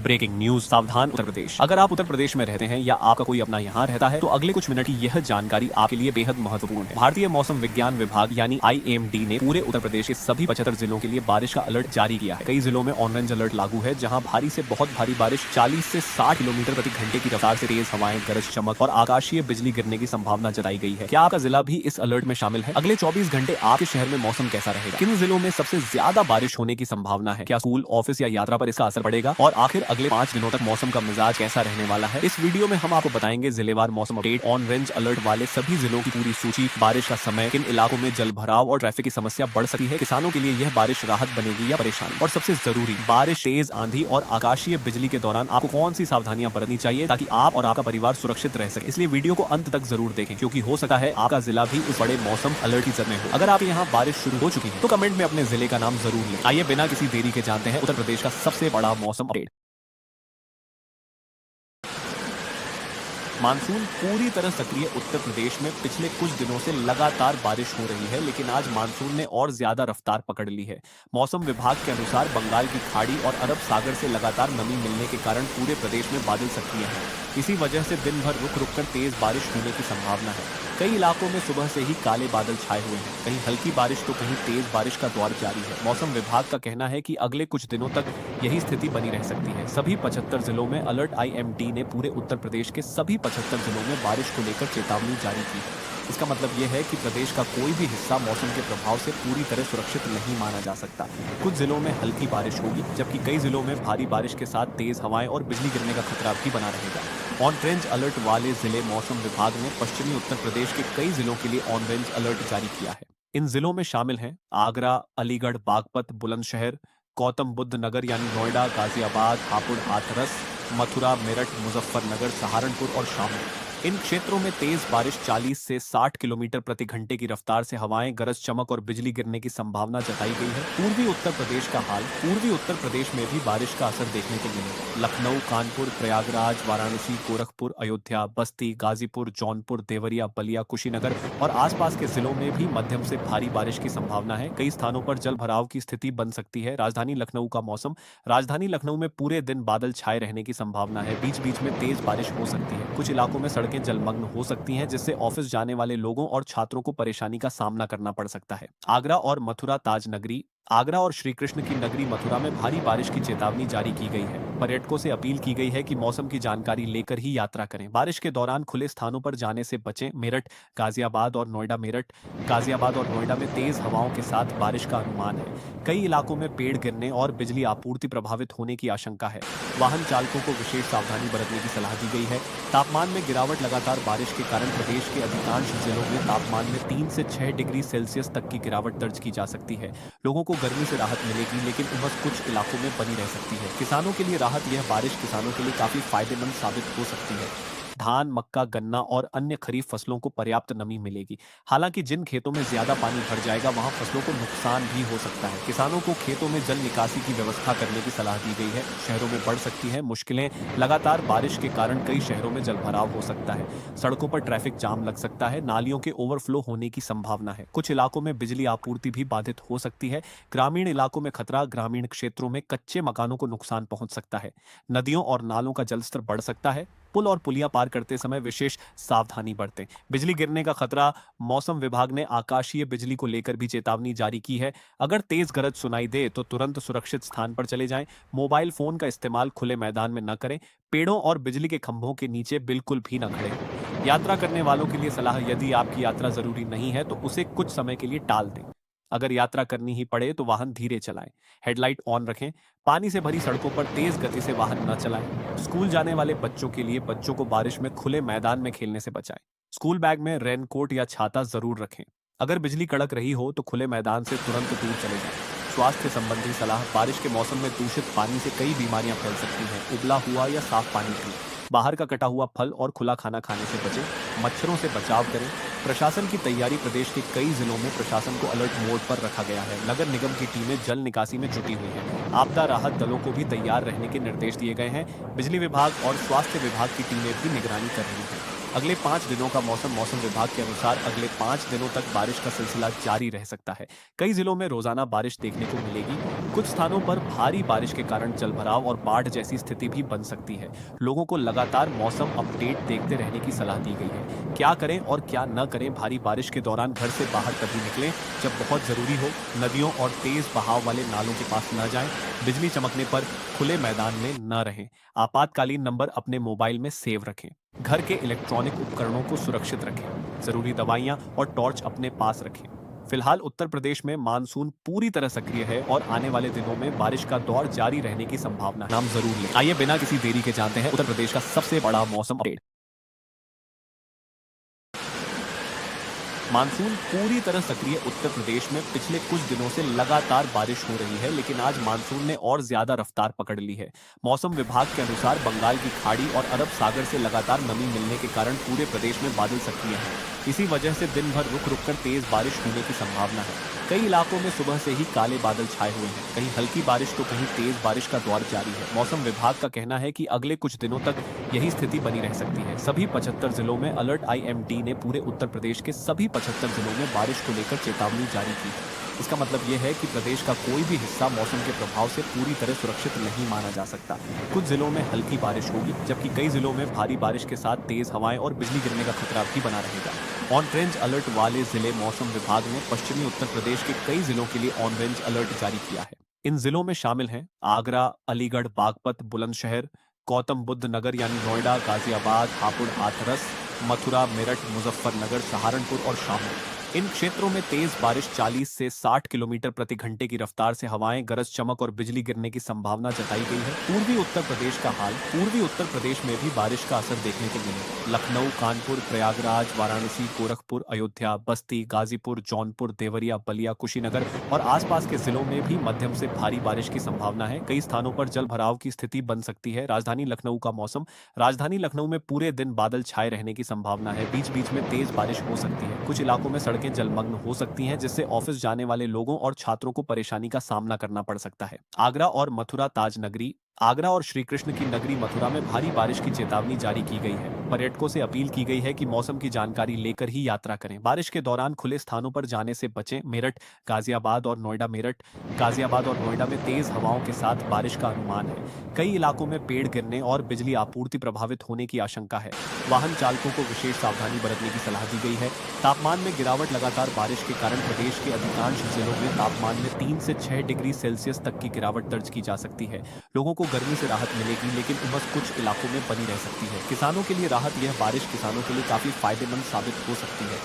Breaking news, सावधान उत्तर प्रदेश। अगर आप उत्तर प्रदेश में रहते हैं या आपका कोई अपना यहाँ रहता है तो अगले कुछ मिनट की यह जानकारी आपके लिए बेहद महत्वपूर्ण है। भारतीय मौसम विज्ञान विभाग यानी IMD ने पूरे उत्तर प्रदेश के सभी 75 जिलों के लिए बारिश का अलर्ट जारी किया है। कई जिलों में ऑरेंज अलर्ट लागू है, जहाँ भारी से बहुत भारी बारिश 40 से 60 किलोमीटर प्रति घंटे की रफ्तार से तेज हवाएं, गरज चमक और आकाशीय बिजली गिरने की संभावना जताई गई है। क्या आपका जिला भी इस अलर्ट में शामिल है? अगले 24 घंटे आपके शहर में मौसम कैसा रहेगा? किन जिलों में सबसे ज्यादा बारिश होने की संभावना है? क्या स्कूल, ऑफिस या यात्रा पर इसका असर पड़ेगा? और आखिर अगले 5 दिनों तक मौसम का मिजाज कैसा रहने वाला है? इस वीडियो में हम आपको बताएंगे जिलेवार मौसम अपडेट, ऑरेंज अलर्ट वाले सभी जिलों की पूरी सूची, बारिश का समय, किन इलाकों में जल भराव और ट्रैफिक की समस्या बढ़ सकती है, किसानों के लिए यह बारिश राहत बनेगी या परेशानी, और सबसे जरूरी, बारिश, तेज आंधी और आकाशीय बिजली के दौरान आपको कौन सी सावधानियां बरतनी चाहिए ताकि आप और आपका परिवार सुरक्षित रह सके। इसलिए वीडियो को अंत तक जरूर देखें, क्योंकि हो सकता है आपका जिला भी इस बड़े मौसम अलर्ट की जद में हो। अगर आपके यहाँ बारिश शुरू हो चुकी है तो कमेंट में अपने जिले का नाम जरूर लें। आइए बिना किसी देरी के जानते हैं उत्तर प्रदेश का सबसे बड़ा मौसम अपडेट। मानसून पूरी तरह सक्रिय उत्तर प्रदेश में पिछले कुछ दिनों से लगातार बारिश हो रही है, लेकिन आज मानसून ने और ज्यादा रफ्तार पकड़ ली है। मौसम विभाग के अनुसार बंगाल की खाड़ी और अरब सागर से लगातार नमी मिलने के कारण पूरे प्रदेश में बादल सक्रिय हैं। इसी वजह से दिन भर रुक रुक कर तेज बारिश होने की संभावना है। कई इलाकों में सुबह से ही काले बादल छाए हुए हैं, कहीं हल्की बारिश तो कहीं तेज बारिश का दौर जारी है। मौसम विभाग का कहना है कि अगले कुछ दिनों तक यही स्थिति बनी रह सकती है। सभी 75 जिलों में अलर्ट। IMD ने पूरे उत्तर प्रदेश के सभी 75 जिलों में बारिश को लेकर चेतावनी जारी की है। इसका मतलब यह है कि प्रदेश का कोई भी हिस्सा मौसम के प्रभाव से पूरी तरह सुरक्षित नहीं माना जा सकता। कुछ जिलों में हल्की बारिश होगी, जबकि कई जिलों में भारी बारिश के साथ तेज हवाएं और बिजली गिरने का खतरा भी बना रहेगा। ऑरेंज अलर्ट वाले जिले, मौसम विभाग ने पश्चिमी उत्तर प्रदेश के कई जिलों के लिए ऑरेंज अलर्ट जारी किया है। इन जिलों में शामिल हैं आगरा, अलीगढ़, बागपत, बुलंदशहर, गौतम बुद्ध नगर यानी नोएडा, गाजियाबाद, हापुड़, हाथरस, मथुरा, मेरठ, मुजफ्फरनगर, सहारनपुर और शामली। इन क्षेत्रों में तेज बारिश 40 से 60 किलोमीटर प्रति घंटे की रफ्तार से हवाएं, गरज चमक और बिजली गिरने की संभावना जताई गई है। पूर्वी उत्तर प्रदेश का हाल, पूर्वी उत्तर प्रदेश में भी बारिश का असर देखने को मिलेगा। लखनऊ, कानपुर, प्रयागराज, वाराणसी, गोरखपुर, अयोध्या, बस्ती, गाजीपुर, जौनपुर, देवरिया, बलिया, कुशीनगर और आसपास के जिलों में भी मध्यम से भारी बारिश की संभावना है। कई स्थानों पर जल भराव की स्थिति बन सकती है। राजधानी लखनऊ का मौसम, राजधानी लखनऊ में पूरे दिन बादल छाए रहने की संभावना है। बीच बीच में तेज बारिश हो सकती है। कुछ इलाकों में सड़कें जलमग्न हो सकती हैं, जिससे ऑफिस जाने वाले लोगों और छात्रों को परेशानी का सामना करना पड़ सकता है। आगरा और मथुरा ताज नगरी, आगरा और श्री कृष्ण की नगरी मथुरा में भारी बारिश की चेतावनी जारी की गई है। पर्यटकों से अपील की गई है कि मौसम की जानकारी लेकर ही यात्रा करें। बारिश के दौरान खुले स्थानों पर जाने से बचें। मेरठ, गाजियाबाद और नोएडा, मेरठ, गाजियाबाद और नोएडा में तेज हवाओं के साथ बारिश का अनुमान है। कई इलाकों में पेड़ गिरने और बिजली आपूर्ति प्रभावित होने की आशंका है। वाहन चालकों को विशेष सावधानी बरतने की सलाह दी गई है। तापमान में गिरावट, लगातार बारिश के कारण प्रदेश के अधिकांश जिलों में तापमान में 3 से 6 डिग्री सेल्सियस तक की गिरावट दर्ज की जा सकती है। लोगों को गर्मी से राहत मिलेगी, लेकिन उमस कुछ इलाकों में बनी रह सकती है। किसानों के लिए राहत, यह बारिश किसानों के लिए काफी फायदेमंद साबित हो सकती है। धान, मक्का, गन्ना और अन्य खरीफ फसलों को पर्याप्त नमी मिलेगी। हालांकि जिन खेतों में ज्यादा पानी भर जाएगा वहां फसलों को नुकसान भी हो सकता है। किसानों को खेतों में जल निकासी की व्यवस्था करने की सलाह दी गई है। शहरों में बढ़ सकती है मुश्किलें, लगातार बारिश के कारण कई शहरों में जलभराव हो सकता है। सड़कों पर ट्रैफिक जाम लग सकता है। नालियों के ओवरफ्लो होने की संभावना है। कुछ इलाकों में बिजली आपूर्ति भी बाधित हो सकती है। ग्रामीण इलाकों में खतरा, ग्रामीण क्षेत्रों में कच्चे मकानों को नुकसान पहुंच सकता है। नदियों और नालों का जलस्तर बढ़ सकता है। पुल और पुलिया पार करते समय विशेष सावधानी बरतें। बिजली गिरने का खतरा, मौसम विभाग ने आकाशीय बिजली को लेकर भी चेतावनी जारी की है। अगर तेज गरज सुनाई दे तो तुरंत सुरक्षित स्थान पर चले जाएं। मोबाइल फोन का इस्तेमाल खुले मैदान में न करें। पेड़ों और बिजली के खंभों के नीचे बिल्कुल भी न खड़े हों। यात्रा करने वालों के लिए सलाह, यदि आपकी यात्रा जरूरी नहीं है तो उसे कुछ समय के लिए टाल दें। अगर यात्रा करनी ही पड़े तो वाहन धीरे चलाएं। हेडलाइट ऑन रखें। पानी से भरी सड़कों पर तेज गति से वाहन न चलाएं। स्कूल जाने वाले बच्चों के लिए बच्चों को बारिश में खुले मैदान में खेलने से बचाएं। स्कूल बैग में रेनकोट या छाता जरूर रखें। अगर बिजली कड़क रही हो तो खुले मैदान से तुरंत दूर चले जाएं। स्वास्थ्य संबंधी सलाह, बारिश के मौसम में दूषित पानी से कई बीमारियां फैल सकती हैं। उबला हुआ या साफ पानी पिएं। बाहर का कटा हुआ फल और खुला खाना खाने से बचें। मच्छरों से बचाव करें। प्रशासन की तैयारी, प्रदेश के कई जिलों में प्रशासन को अलर्ट मोड पर रखा गया है। नगर निगम की टीमें जल निकासी में जुटी हुई हैं। आपदा राहत दलों को भी तैयार रहने के निर्देश दिए गए हैं। बिजली विभाग और स्वास्थ्य विभाग की टीमें भी निगरानी कर रही हैं। अगले 5 दिनों का मौसम विभाग के अनुसार अगले 5 दिनों तक बारिश का सिलसिला जारी रह सकता है। कई जिलों में रोजाना बारिश देखने को मिलेगी। कुछ स्थानों पर भारी बारिश के कारण जलभराव और बाढ़ जैसी स्थिति भी बन सकती है। लोगों को लगातार मौसम अपडेट देखते रहने की सलाह दी गई है। क्या करें और क्या न करें? भारी बारिश के दौरान घर से बाहर तभी निकलें जब बहुत जरूरी हो। नदियों और तेज बहाव वाले नालों के पास न जाएं। बिजली चमकने पर खुले मैदान में न रहें। आपातकालीन नंबर अपने मोबाइल में सेव रखें। घर के इलेक्ट्रॉनिक उपकरणों को सुरक्षित रखें। जरूरी दवाइयां और टॉर्च अपने पास रखें। फिलहाल उत्तर प्रदेश में मानसून पूरी तरह सक्रिय है और आने वाले दिनों में बारिश का दौर जारी रहने की संभावना है। नाम जरूर लें। आइए बिना किसी देरी के जानते हैं उत्तर प्रदेश का सबसे बड़ा मौसम अपडेट। मानसून पूरी तरह सक्रिय उत्तर प्रदेश में पिछले कुछ दिनों से लगातार बारिश हो रही है, लेकिन आज मानसून ने और ज्यादा रफ्तार पकड़ ली है। मौसम विभाग के अनुसार बंगाल की खाड़ी और अरब सागर से लगातार नमी मिलने के कारण पूरे प्रदेश में बादल सक्रिय हैं। इसी वजह से दिन भर रुक रुक कर तेज बारिश होने की संभावना है। कई इलाकों में सुबह से ही काले बादल छाए हुए हैं। कहीं हल्की बारिश तो कहीं तेज बारिश का दौर जारी है। मौसम विभाग का कहना है कि अगले कुछ दिनों तक यही स्थिति बनी रह सकती है। सभी 75 जिलों में अलर्ट। आईएमडी ने पूरे उत्तर प्रदेश के सभी 75 जिलों में बारिश को लेकर चेतावनी जारी की है। इसका मतलब यह है कि प्रदेश का कोई भी हिस्सा मौसम के प्रभाव से पूरी तरह सुरक्षित नहीं माना जा सकता। कुछ जिलों में हल्की बारिश होगी, जबकि कई जिलों में भारी बारिश के साथ तेज हवाएं और बिजली गिरने का खतरा भी बना रहेगा। ऑन रेंज अलर्ट वाले जिले मौसम विभाग ने पश्चिमी उत्तर प्रदेश के कई जिलों के लिए ऑन रेंज अलर्ट जारी किया है। इन जिलों में शामिल हैं आगरा, अलीगढ़, बागपत, बुलंदशहर, गौतम बुद्ध नगर यानी नोएडा, गाजियाबाद, हापुड़, हाथरस, मथुरा, मेरठ, मुजफ्फरनगर, सहारनपुर और शामली। इन क्षेत्रों में तेज बारिश 40 से 60 किलोमीटर प्रति घंटे की रफ्तार से हवाएं, गरज चमक और बिजली गिरने की संभावना जताई गई है। पूर्वी उत्तर प्रदेश का हाल। पूर्वी उत्तर प्रदेश में भी बारिश का असर देखने को मिलेगा। लखनऊ, कानपुर, प्रयागराज, वाराणसी, गोरखपुर, अयोध्या, बस्ती, गाजीपुर, जौनपुर, देवरिया, बलिया, कुशीनगर और आसपास के जिलों में भी मध्यम से भारी बारिश की संभावना है। कई स्थानों पर जल भराव की स्थिति बन सकती है। राजधानी लखनऊ का मौसम। राजधानी लखनऊ में पूरे दिन बादल छाए रहने की संभावना है। बीच बीच में तेज बारिश हो सकती है। कुछ इलाकों में सड़कें जलमग्न हो सकती हैं, जिससे ऑफिस जाने वाले लोगों और छात्रों को परेशानी का सामना करना पड़ सकता है। आगरा और मथुरा ताज नगरी। आगरा और श्री कृष्ण की नगरी मथुरा में भारी बारिश की चेतावनी जारी की गई है। पर्यटकों से अपील की गई है कि मौसम की जानकारी लेकर ही यात्रा करें। बारिश के दौरान खुले स्थानों पर जाने से बचें। मेरठ, गाजियाबाद और नोएडा। मेरठ, गाजियाबाद और नोएडा में तेज हवाओं के साथ बारिश का अनुमान है। कई इलाकों में पेड़ गिरने और बिजली आपूर्ति प्रभावित होने की आशंका है। वाहन चालकों को विशेष सावधानी बरतने की सलाह दी गई है। तापमान में गिरावट। लगातार बारिश के कारण प्रदेश के अधिकांश जिलों में तापमान में 3 से 6 डिग्री सेल्सियस तक की गिरावट दर्ज की जा सकती है। लोगों को गर्मी से राहत मिलेगी, लेकिन उमस कुछ इलाकों में बनी रह सकती है। किसानों के लिए राहत। यह बारिश किसानों के लिए काफी फायदेमंद साबित हो सकती है।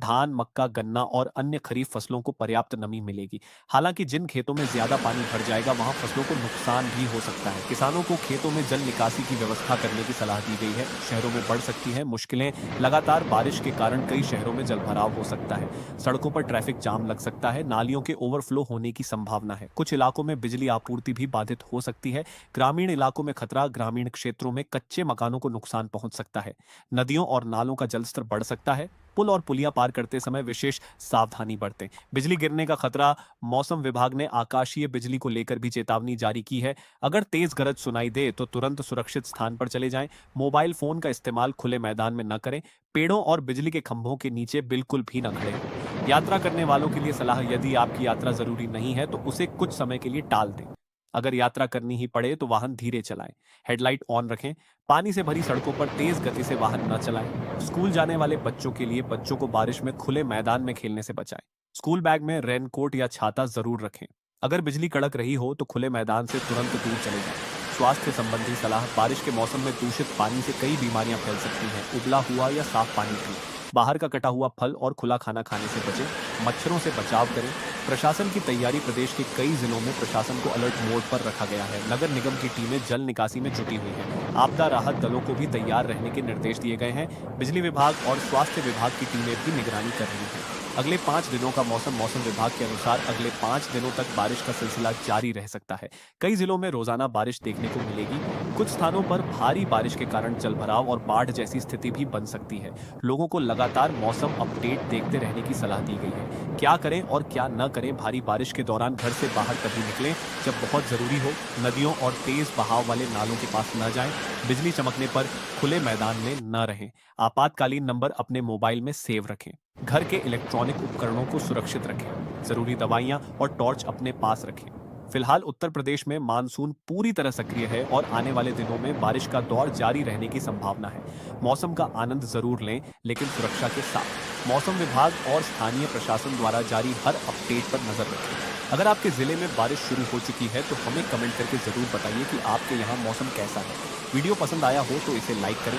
धान, मक्का, गन्ना और अन्य खरीफ फसलों को पर्याप्त नमी मिलेगी। हालांकि जिन खेतों में ज्यादा पानी भर जाएगा, वहां फसलों को नुकसान भी हो सकता है। किसानों को खेतों में जल निकासी की व्यवस्था करने की सलाह दी गई है। शहरों में बढ़ सकती है मुश्किलें। लगातार बारिश के कारण कई शहरों में जलभराव हो सकता है। सड़कों पर ट्रैफिक जाम लग सकता है। नालियों के ओवरफ्लो होने की संभावना है। कुछ इलाकों में बिजली आपूर्ति भी बाधित हो सकती है। ग्रामीण इलाकों में खतरा। ग्रामीण क्षेत्रों में कच्चे मकानों को नुकसान पहुंच सकता है। नदियों और नालों का जलस्तर बढ़ सकता है। पुल और पुलिया पार करते समय विशेष सावधानी बरतें। बिजली गिरने का खतरा। मौसम विभाग ने आकाशीय बिजली को लेकर भी चेतावनी जारी की है। अगर तेज गरज सुनाई दे तो तुरंत सुरक्षित स्थान पर चले जाएं। मोबाइल फोन का इस्तेमाल खुले मैदान में न करें। पेड़ों और बिजली के खंभों के नीचे बिल्कुल भी न खड़े हों। यात्रा करने वालों के लिए सलाह। यदि आपकी यात्रा जरूरी नहीं है तो उसे कुछ समय के लिए टाल दें। अगर यात्रा करनी ही पड़े तो वाहन धीरे चलाएं। हेडलाइट ऑन रखें। पानी से भरी सड़कों पर तेज गति से वाहन न चलाएं। स्कूल जाने वाले बच्चों के लिए बच्चों को बारिश में खुले मैदान में खेलने से बचाएं। स्कूल बैग में रेनकोट या छाता जरूर रखें। अगर बिजली कड़क रही हो तो खुले मैदान से तुरंत दूर चले जाएं। स्वास्थ्य संबंधी सलाह। बारिश के मौसम में दूषित पानी से कई बीमारियां फैल सकती हैं। उबला हुआ या साफ पानी पिएं। बाहर का कटा हुआ फल और खुला खाना खाने से बचें। मच्छरों से बचाव करें। प्रशासन की तैयारी। प्रदेश के कई जिलों में प्रशासन को अलर्ट मोड पर रखा गया है। नगर निगम की टीमें जल निकासी में जुटी हुई हैं। आपदा राहत दलों को भी तैयार रहने के निर्देश दिए गए हैं। बिजली विभाग और स्वास्थ्य विभाग की टीमें भी निगरानी कर रही हैं। अगले 5 दिनों का मौसम विभाग के अनुसार अगले 5 दिनों तक बारिश का सिलसिला जारी रह सकता है। कई जिलों में रोजाना बारिश देखने को मिलेगी। कुछ स्थानों पर भारी बारिश के कारण जलभराव और बाढ़ जैसी स्थिति भी बन सकती है। लोगों को लगातार मौसम अपडेट देखते रहने की सलाह दी गई है। क्या करें और क्या न करें? भारी बारिश के दौरान घर से बाहर तभी निकलें जब बहुत जरूरी हो। नदियों और तेज बहाव वाले नालों के पास न जाएं। बिजली चमकने पर खुले मैदान में न रहें। आपातकालीन नंबर अपने मोबाइल में सेव रखें। घर के इलेक्ट्रॉनिक उपकरणों को सुरक्षित रखें। जरूरी दवाइयां और टॉर्च अपने पास रखें। फिलहाल उत्तर प्रदेश में मानसून पूरी तरह सक्रिय है और आने वाले दिनों में बारिश का दौर जारी रहने की संभावना है। मौसम का आनंद जरूर लें, लेकिन सुरक्षा के साथ। मौसम विभाग और स्थानीय प्रशासन द्वारा जारी हर अपडेट पर नजर रखें। अगर आपके जिले में बारिश शुरू हो चुकी है तो हमें कमेंट करके जरूर बताइए कि आपके यहाँ मौसम कैसा है। वीडियो पसंद आया हो तो इसे लाइक करें।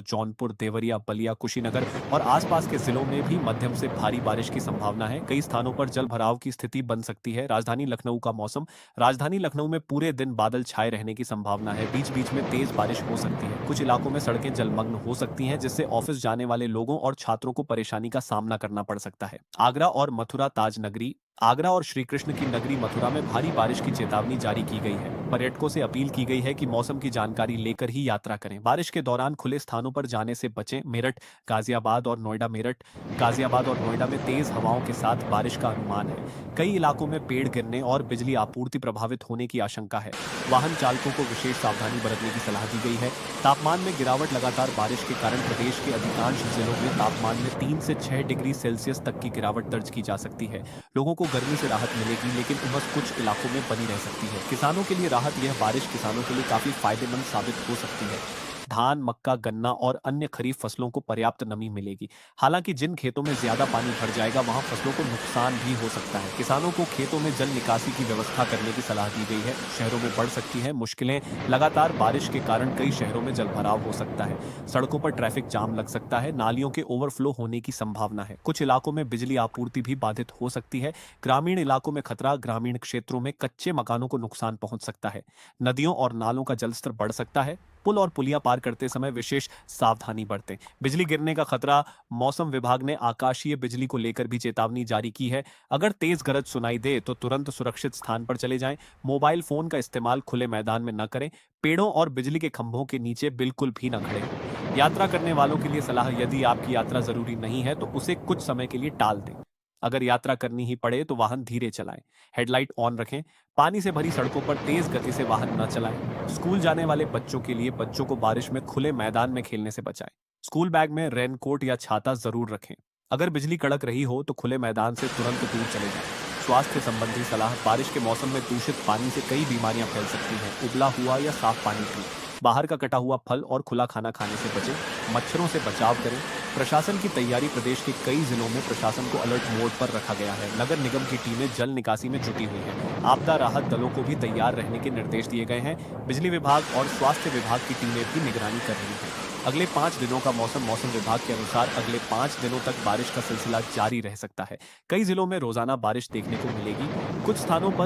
जौनपुर, देवरिया, बलिया, कुशीनगर और आसपास के जिलों में भी मध्यम से भारी बारिश की संभावना है। कई स्थानों पर जल भराव की स्थिति बन सकती है। राजधानी लखनऊ का मौसम। राजधानी लखनऊ में पूरे दिन बादल छाए रहने की संभावना है। बीच बीच में तेज बारिश हो सकती है। कुछ इलाकों में सड़कें जलमग्न हो सकती हैं, जिससे ऑफिस जाने वाले लोगों और छात्रों को परेशानी का सामना करना पड़ सकता है। आगरा और मथुरा ताज नगरी। आगरा और श्री कृष्ण की नगरी मथुरा में भारी बारिश की चेतावनी जारी की गई है। पर्यटकों से अपील की गई है कि मौसम की जानकारी लेकर ही यात्रा करें। बारिश के दौरान खुले स्थानों पर जाने से बचें। मेरठ, गाजियाबाद और नोएडा। मेरठ, गाजियाबाद और नोएडा में तेज हवाओं के साथ बारिश का अनुमान है। कई इलाकों में पेड़ गिरने और बिजली आपूर्ति प्रभावित होने की आशंका है। वाहन चालकों को विशेष सावधानी बरतने की सलाह दी गई है। तापमान में गिरावट। लगातार बारिश के कारण प्रदेश के अधिकांश जिलों में तापमान में 3 से 6 डिग्री सेल्सियस तक की गिरावट दर्ज की जा सकती है। लोगों को गर्मी से राहत मिलेगी, लेकिन उमस कुछ इलाकों में बनी रह सकती है। किसानों के लिए राहत। यह बारिश किसानों के लिए काफी फायदेमंद साबित हो सकती है। धान, मक्का, गन्ना और अन्य खरीफ फसलों को पर्याप्त नमी मिलेगी। हालांकि जिन खेतों में ज्यादा पानी भर जाएगा वहां फसलों को नुकसान भी हो सकता है। किसानों को खेतों में जल निकासी की व्यवस्था करने की सलाह दी गई है। शहरों में बढ़ सकती है मुश्किलें। लगातार बारिश के कारण कई शहरों में जलभराव हो सकता है। सड़कों पर ट्रैफिक जाम लग सकता है। नालियों के ओवरफ्लो होने की संभावना है। कुछ इलाकों में बिजली आपूर्ति भी बाधित हो सकती है। ग्रामीण इलाकों में खतरा। ग्रामीण क्षेत्रों में कच्चे मकानों को नुकसान पहुंच सकता है। नदियों और नालों का जलस्तर बढ़ सकता है। पुल और पुलिया पार करते समय विशेष सावधानी बरतें। बिजली गिरने का खतरा। मौसम विभाग ने आकाशीय बिजली को लेकर भी चेतावनी जारी की है। अगर तेज गरज सुनाई दे तो तुरंत सुरक्षित स्थान पर चले जाएं। मोबाइल फोन का इस्तेमाल खुले मैदान में न करें। पेड़ों और बिजली के खंभों के नीचे बिल्कुल भी न खड़े हों। यात्रा करने वालों के लिए सलाह। यदि आपकी यात्रा जरूरी नहीं है तो उसे कुछ समय के लिए टाल दें। अगर यात्रा करनी ही पड़े तो वाहन धीरे चलाएं। हेडलाइट ऑन रखें। पानी से भरी सड़कों पर तेज गति से वाहन न चलाएं। स्कूल जाने वाले बच्चों के लिए बच्चों को बारिश में खुले मैदान में खेलने से बचाएं। स्कूल बैग में रेनकोट या छाता जरूर रखें। अगर बिजली कड़क रही हो तो खुले मैदान से तुरंत दूर चले जाएं। स्वास्थ्य संबंधी सलाह। बारिश के मौसम में दूषित पानी से कई बीमारियां फैल सकती हैं। उबला हुआ या साफ पानी पिएं। बाहर का कटा हुआ फल और खुला खाना खाने से बचें। मच्छरों से बचाव करें। प्रशासन की तैयारी। प्रदेश के कई जिलों में प्रशासन को अलर्ट मोड पर रखा गया है। नगर निगम की टीमें जल निकासी में जुटी हुई हैं। आपदा राहत दलों को भी तैयार रहने के निर्देश दिए गए हैं। बिजली विभाग और स्वास्थ्य विभाग की टीमें भी निगरानी कर रही हैं। अगले 5 दिनों का मौसम विभाग के अनुसार अगले 5 दिनों तक बारिश का सिलसिला जारी रह सकता है। कई जिलों में रोजाना बारिश देखने को मिलेगी। कुछ स्थानों पर